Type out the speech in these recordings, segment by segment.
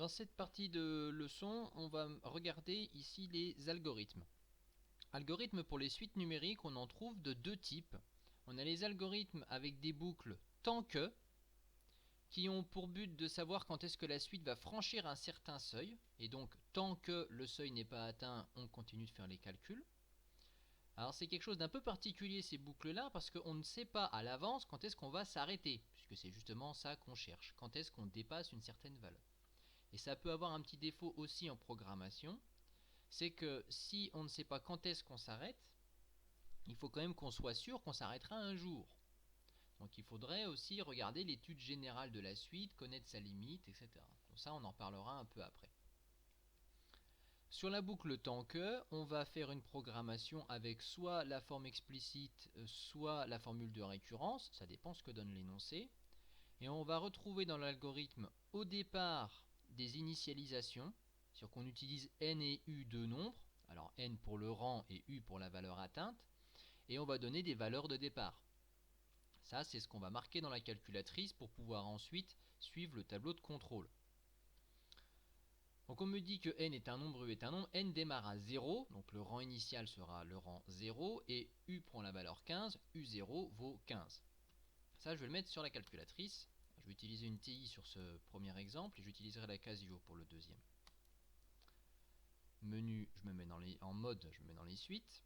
Dans cette partie de leçon, on va regarder ici les algorithmes. Algorithmes pour les suites numériques, on en trouve de deux types. On a les algorithmes avec des boucles tant que, qui ont pour but de savoir quand est-ce que la suite va franchir un certain seuil. Et donc, tant que le seuil n'est pas atteint, on continue de faire les calculs. Alors c'est quelque chose d'un peu particulier ces boucles-là, parce qu'on ne sait pas à l'avance quand est-ce qu'on va s'arrêter, puisque c'est justement ça qu'on cherche, quand est-ce qu'on dépasse une certaine valeur. Et ça peut avoir un petit défaut aussi en programmation, c'est que si on ne sait pas quand est-ce qu'on s'arrête, il faut quand même qu'on soit sûr qu'on s'arrêtera un jour. Donc il faudrait aussi regarder l'étude générale de la suite, connaître sa limite, etc. Donc ça, on en parlera un peu après. Sur la boucle tant que, on va faire une programmation avec soit la forme explicite, soit la formule de récurrence, ça dépend ce que donne l'énoncé. Et on va retrouver dans l'algorithme au départ des initialisations, sur qu'on utilise n et u deux nombres, alors n pour le rang et u pour la valeur atteinte, et on va donner des valeurs de départ. Ça, c'est ce qu'on va marquer dans la calculatrice pour pouvoir ensuite suivre le tableau de contrôle. Donc on me dit que n est un nombre, u est un nombre, n démarre à 0, donc le rang initial sera le rang 0, et u prend la valeur 15, u0 vaut 15. Ça, je vais le mettre sur la calculatrice. Je vais utiliser une TI sur ce premier exemple et j'utiliserai la Casio pour le deuxième. Menu, je me mets en mode, je me mets dans les suites.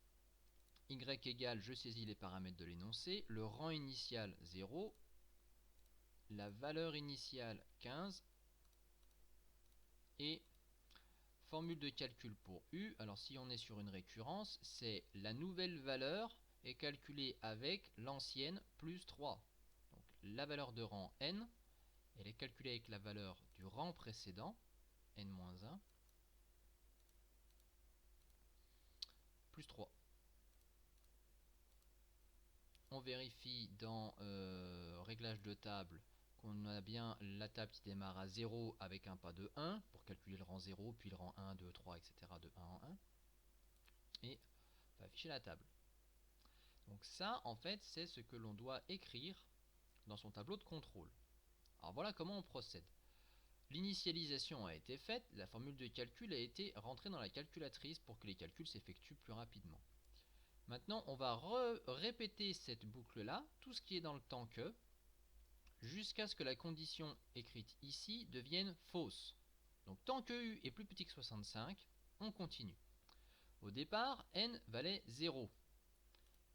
Y égale, je saisis les paramètres de l'énoncé. Le rang initial 0. La valeur initiale 15. Et formule de calcul pour U. Alors si on est sur une récurrence, c'est la nouvelle valeur est calculée avec l'ancienne plus 3. Donc la valeur de rang n, elle est calculée avec la valeur du rang précédent, n-1, plus 3. On vérifie dans réglage de table qu'on a bien la table qui démarre à 0 avec un pas de 1 pour calculer le rang 0, puis le rang 1, 2, 3, etc. de 1 en 1. Et on va afficher la table. Donc ça, en fait, c'est ce que l'on doit écrire dans son tableau de contrôle. Alors voilà comment on procède. L'initialisation a été faite, la formule de calcul a été rentrée dans la calculatrice pour que les calculs s'effectuent plus rapidement. Maintenant, on va répéter cette boucle-là, tout ce qui est dans le temps que, jusqu'à ce que la condition écrite ici devienne fausse. Donc tant que u est plus petit que 65, on continue. Au départ, n valait 0.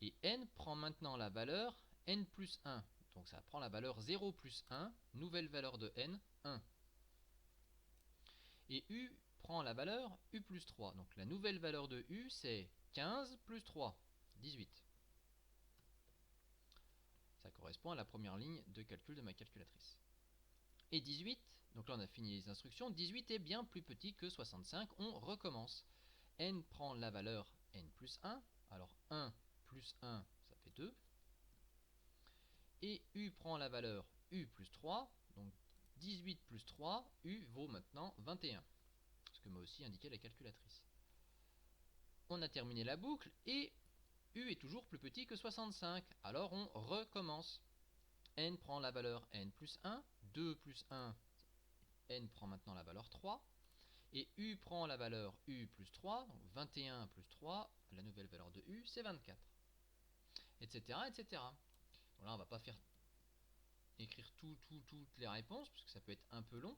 Et n prend maintenant la valeur n plus 1. Donc ça prend la valeur 0 plus 1, nouvelle valeur de n, 1. Et u prend la valeur u plus 3. Donc la nouvelle valeur de u, c'est 15 plus 3, 18. Ça correspond à la première ligne de calcul de ma calculatrice. Et 18, donc là on a fini les instructions, 18 est bien plus petit que 65, on recommence. N prend la valeur n plus 1, alors 1 plus 1, ça fait 2. Et u prend la valeur u plus 3, donc 18 plus 3, u vaut maintenant 21. Ce que m'a aussi indiqué la calculatrice. On a terminé la boucle et u est toujours plus petit que 65, alors on recommence. N prend la valeur n plus 1, 2 plus 1, n prend maintenant la valeur 3, et u prend la valeur u plus 3, donc 21 plus 3, la nouvelle valeur de u, c'est 24, etc. etc. Bon, là, on ne va pas écrire toutes les réponses, parce que ça peut être un peu long.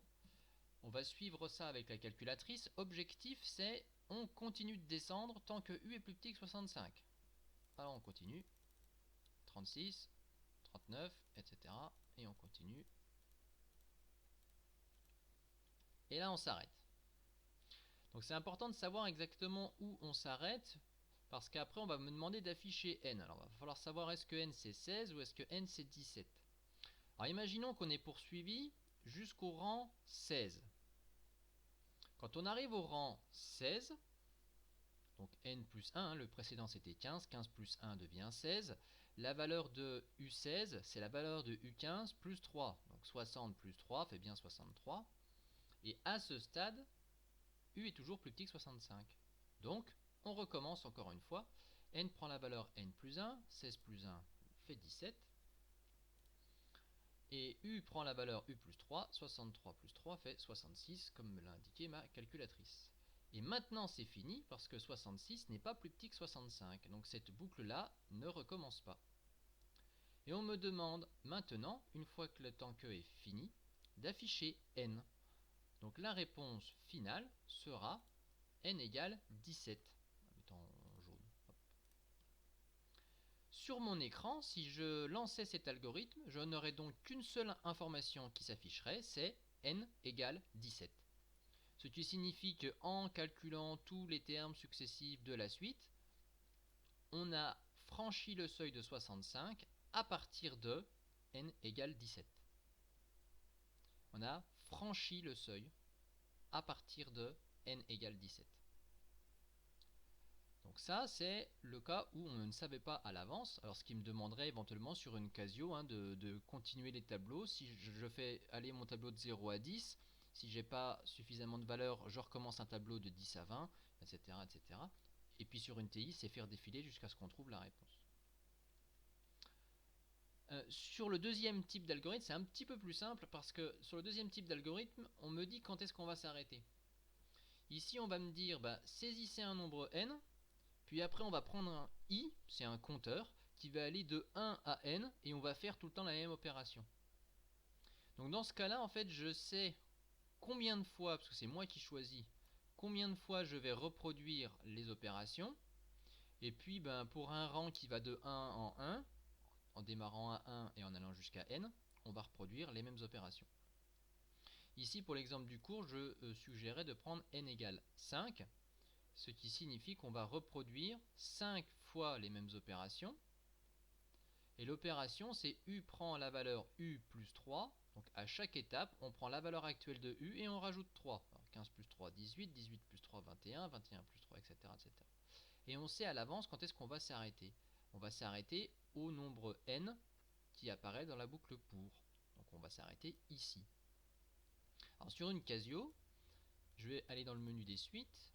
On va suivre ça avec la calculatrice. Objectif, c'est on continue de descendre tant que u est plus petit que 65. Alors on continue. 36, 39, etc. Et on continue. Et là, on s'arrête. Donc c'est important de savoir exactement où on s'arrête, parce qu'après, on va me demander d'afficher n. Alors, il va falloir savoir est-ce que n c'est 16 ou est-ce que n c'est 17. Alors, imaginons qu'on est poursuivi jusqu'au rang 16. Quand on arrive au rang 16, donc n plus 1, le précédent c'était 15, 15 plus 1 devient 16. La valeur de U16, c'est la valeur de U15 plus 3. Donc 60 plus 3 fait bien 63. Et à ce stade, U est toujours plus petit que 65. Donc, on recommence encore une fois. N prend la valeur n plus 1, 16 plus 1 fait 17. Et U prend la valeur U plus 3, 63 plus 3 fait 66, comme me l'a indiqué ma calculatrice. Et maintenant c'est fini, parce que 66 n'est pas plus petit que 65, donc cette boucle-là ne recommence pas. Et on me demande maintenant, une fois que le temps que est fini, d'afficher n. Donc la réponse finale sera n égale 17. En jaune. Sur mon écran, si je lançais cet algorithme, je n'aurais donc qu'une seule information qui s'afficherait, c'est n égale 17. Ce qui signifie qu'en calculant tous les termes successifs de la suite, on a franchi le seuil de 65 à partir de n égale 17. On a franchi le seuil à partir de n égale 17. Donc ça, c'est le cas où on ne savait pas à l'avance. Alors ce qui me demanderait éventuellement sur une Casio de continuer les tableaux. Si je fais aller mon tableau de 0 à 10, si j'ai pas suffisamment de valeur, je recommence un tableau de 10 à 20, etc. etc. Et puis sur une TI, c'est faire défiler jusqu'à ce qu'on trouve la réponse. Sur le deuxième type d'algorithme, c'est un petit peu plus simple parce que sur le deuxième type d'algorithme, on me dit quand est-ce qu'on va s'arrêter. Ici, on va me dire, saisissez un nombre n, puis après on va prendre un i, c'est un compteur, qui va aller de 1 à n, et on va faire tout le temps la même opération. Donc dans ce cas-là, en fait, je sais combien de fois, parce que c'est moi qui choisis, combien de fois je vais reproduire les opérations. Et puis pour un rang qui va de 1 en 1, en démarrant à 1 et en allant jusqu'à n, on va reproduire les mêmes opérations. Ici, pour l'exemple du cours, je suggérais de prendre n égale 5, ce qui signifie qu'on va reproduire 5 fois les mêmes opérations. Et l'opération, c'est U prend la valeur U plus 3. Donc à chaque étape, on prend la valeur actuelle de U et on rajoute 3. Alors 15 plus 3, 18, 18 plus 3, 21, 21 plus 3, etc. etc. Et on sait à l'avance quand est-ce qu'on va s'arrêter. On va s'arrêter au nombre n qui apparaît dans la boucle pour. Donc on va s'arrêter ici. Alors sur une Casio, je vais aller dans le menu des suites.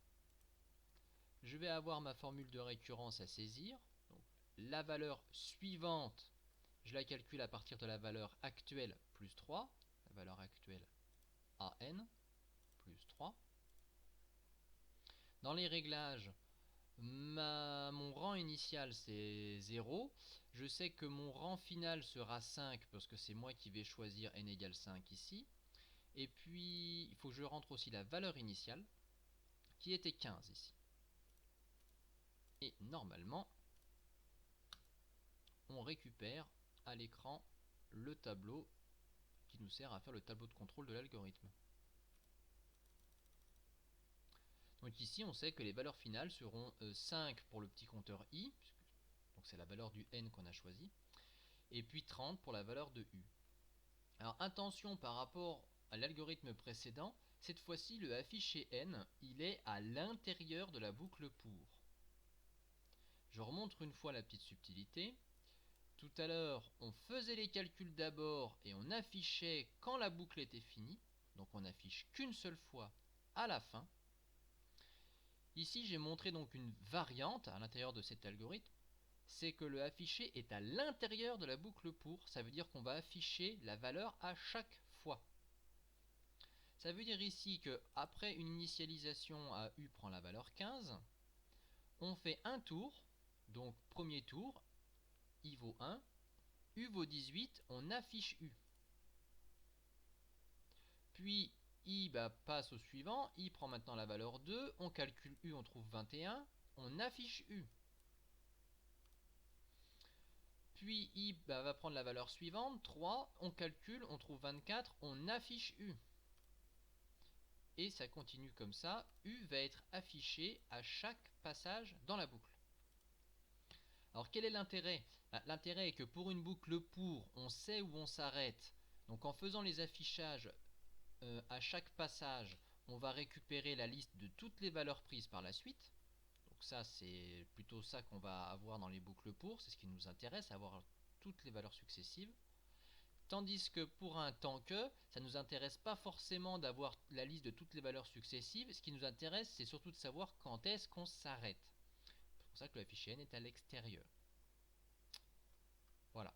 Je vais avoir ma formule de récurrence à saisir. Donc, la valeur suivante, je la calcule à partir de la valeur actuelle plus 3. La valeur actuelle AN plus 3. Dans les réglages, mon rang initial c'est 0. Je sais que mon rang final sera 5 parce que c'est moi qui vais choisir n égale 5 ici. Et puis il faut que je rentre aussi la valeur initiale qui était 15 ici. Et normalement, on récupère à l'écran le tableau qui nous sert à faire le tableau de contrôle de l'algorithme. Donc ici, on sait que les valeurs finales seront 5 pour le petit compteur i, donc c'est la valeur du n qu'on a choisi, et puis 30 pour la valeur de u. Alors attention par rapport à l'algorithme précédent, cette fois-ci le affiché n, il est à l'intérieur de la boucle pour. Je remontre une fois la petite subtilité. Tout à l'heure, on faisait les calculs d'abord et on affichait quand la boucle était finie. Donc on n'affiche qu'une seule fois à la fin. Ici, j'ai montré donc une variante à l'intérieur de cet algorithme. C'est que le affiché est à l'intérieur de la boucle pour. Ça veut dire qu'on va afficher la valeur à chaque fois. Ça veut dire ici qu'après une initialisation à U prend la valeur 15, on fait un tour. Donc premier tour, I vaut 1. U vaut 18, on affiche U. Puis I passe au suivant, I prend maintenant la valeur 2, on calcule U, on trouve 21, on affiche U. Puis I va prendre la valeur suivante, 3, on calcule, on trouve 24, on affiche U. Et ça continue comme ça, U va être affiché à chaque passage dans la boucle. Alors quel est l'intérêt? L'intérêt est que pour une boucle pour, on sait où on s'arrête. Donc en faisant les affichages à chaque passage, on va récupérer la liste de toutes les valeurs prises par la suite. Donc ça, c'est plutôt ça qu'on va avoir dans les boucles pour, c'est ce qui nous intéresse, avoir toutes les valeurs successives. Tandis que pour un tant que, ça ne nous intéresse pas forcément d'avoir la liste de toutes les valeurs successives. Ce qui nous intéresse, c'est surtout de savoir quand est-ce qu'on s'arrête. C'est pour ça que le fichier n est à l'extérieur. Voilà.